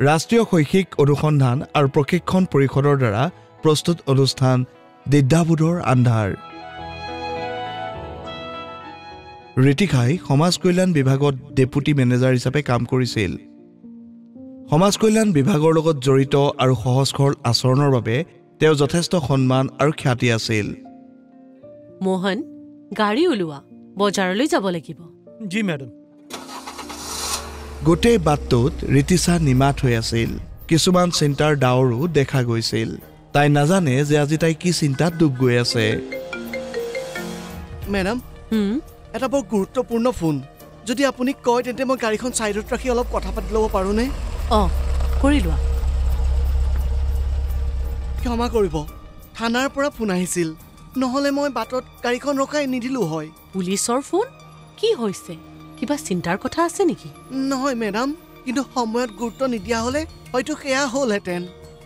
ৰাষ্ট্ৰীয় শৈক্ষিক অনুসন্ধান আৰু প্ৰশিক্ষণ পৰিষদৰ দ্বাৰা প্ৰস্তুত অনুষ্ঠান দ্বিধাবোধৰ আন্ধাৰ। ঋতিকাই সমাজ কল্যাণ বিভাগত ডেপুটি মেনেজাৰ হিচাপে কাম কৰিছিল। সমাজ কল্যাণ বিভাগৰ লগত জড়িত আৰু সহজ সৰল আচৰণৰ বাবে তেওঁ যথেষ্ট সন্মান আৰু খ্যাতি আছিল। মোহন, গাড়ী ওলোৱা, বজাৰলৈ যাব লাগিব। G madam. গোটেই বাটটোত ঋতিশা নিমাত হৈ আছিল। কিছুমান চিন্তাৰ ডাৱৰো দেখা গৈছিল। তাই নাজানে যে আজি তাই কি চিন্তাত ডুব গৈ আছে। মেডাম, এটা বৰ গুৰুত্বপূৰ্ণ ফোন। যদি আপুনি কয় তেন্তে মই গাড়ীখন ছাইডত ৰাখি অলপ কথা পাতি ল'ব পাৰোঁনে? কৰি লোৱা। ক্ষমা কৰিব, থানাৰ পৰা ফোন আহিছিল। নহ'লে মই বাটত গাড়ীখন ৰখাই নিদিলোঁ হয়। পুলিচৰ ফোন? কি হৈছে? কিবা চিন্তাৰ কথা আছে নেকি? নহয় মেডাম, কিন্তু সময়ত গুৰুত্ব নিদিয়া হ'লে হয়তো সেয়া হ'লহেঁতেন।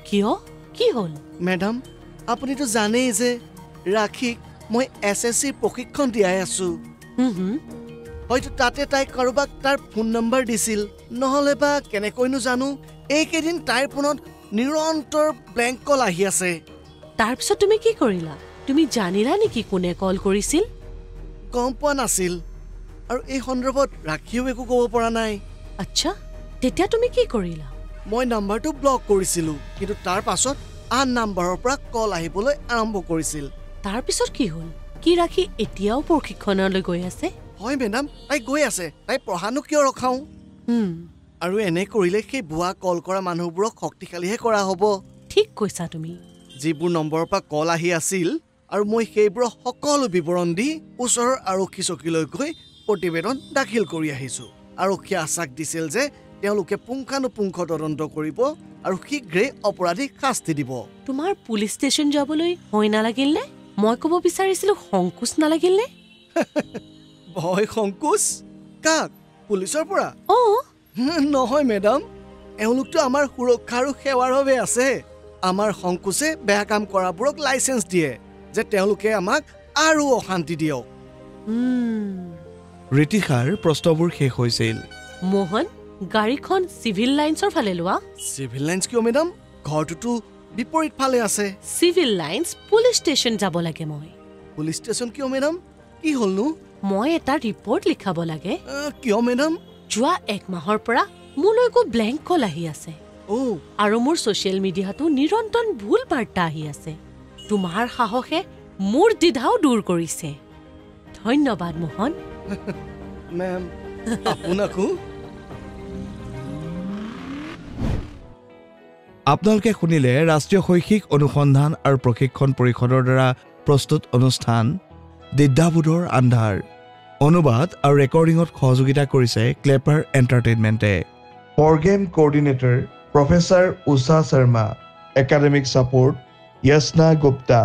কিয়? কি হ'ল? মেডাম, আপুনিতো জানেই যে ৰাখীক মই SSCৰ প্ৰশিক্ষণ দিয়াই আছোঁ। হয়তো তাতে তাই কাৰোবাক তাৰ ফোন নম্বৰ দিছিল। নহ'লে বা কেনেকৈনো জানো, এইকেইদিন তাইৰ ফোনত নিৰন্তৰ ব্লেংক কল আহি আছে। তাৰপিছত তুমি কি কৰিলা? তুমি জানিলা নেকি কোনে কল কৰিছিল? গম পোৱা নাছিল, আৰু এই সন্দৰ্ভত ৰাখীও একো ক'ব পৰা নাই। আচ্ছা, তেতিয়া তুমি কি কৰিলা? মই নাম্বাৰটো ব্লক কৰিছিলোঁ, কিন্তু তাৰ পাছত আন নাম্বাৰৰ পৰা কল আহিবলৈ আৰম্ভ কৰিছিল। তাৰপিছত কি হ'ল? কি ৰাখী এতিয়াও প্ৰশিক্ষণলৈ গৈ আছে? হয় মেডাম, তাই গৈ আছে। তাই পঢ়ানো কিয় ৰখাওঁ? আৰু এনে কৰিলে সেই ভুৱা কল কৰা মানুহবোৰক শক্তিশালীহে কৰা হ'ব। ঠিক কৈছা তুমি। যিবোৰ নম্বৰৰ পৰা কল আহি আছিল আৰু মই সেইবোৰৰ সকলো বিৱৰণ দি ওচৰৰ আৰক্ষী চকীলৈ গৈ প্ৰতিবেদন দাখিল কৰি আহিছোঁ। আৰক্ষীয়ে আশ্বাস দিছিল যে তেওঁলোকে পুংখানুপুংখ তদন্ত কৰিব আৰু শীঘ্ৰেই অপৰাধীক শাস্তি দিব। তোমাৰ পুলিচ ষ্টেচন যাবলৈ ভয় নালাগিল নে? মই ক'ব বিচাৰিছিলোঁ সংকোচ নালাগিল নে? ভয় সংকোচ? কাক? পুলিচৰ পৰা? নহয় মেডাম, এওঁলোকতো আমাৰ সুৰক্ষা আৰু সেৱাৰ বাবে আছে। আমাৰ সংকোচে বেয়া কাম কৰাবোৰক লাইচেঞ্চ দিয়ে যে তেওঁলোকে আমাক আৰু অশান্তি দিয়ক। ঋতিশাৰ প্ৰশ্নবোৰ শেষ হৈছিল। মোহন, গাড়ীখন চিভিল লাইন্সৰ ফালে লোৱা। চিভিল লাইন্স কিয় মেডাম? ঘৰটোতো বিপৰীত ফালে আছে। চিভিল লাইন্স পুলিচ ষ্টেচন যাব লাগে মই। পুলিচ ষ্টেচন কিয় মেডাম? কি হ'লনো? মই এটা ৰিপৰ্ট লিখাব লাগে। কিয় মেডাম? যোৱা 1 মাহৰ পৰা মোলৈকো ব্লেংক কল আহি আছে। আৰু মোৰ ছ'চিয়েল মিডিয়াতো নিৰন্তৰ ভুল বাৰ্তা আহি আছে। তোমাৰ সাহসে মোৰ দ্বিধাও দূৰ কৰিছে। ধন্যবাদ মোহন। মেম, আপোনাকো। আপোনালোকে শুনিলে ৰাষ্ট্ৰীয় শৈক্ষিক অনুসন্ধান আৰু প্ৰশিক্ষণ পৰিষদৰ দ্বাৰা প্ৰস্তুত অনুষ্ঠান দ্বিধাবোধৰ আন্ধাৰ। অনুবাদ আৰু ৰেকৰ্ডিঙত সহযোগিতা কৰিছে ক্লেপাৰ এণ্টাৰটেইনমেণ্টে। Program coordinator professor Usha Sharma. Academic support য়স্না গুপ্তা।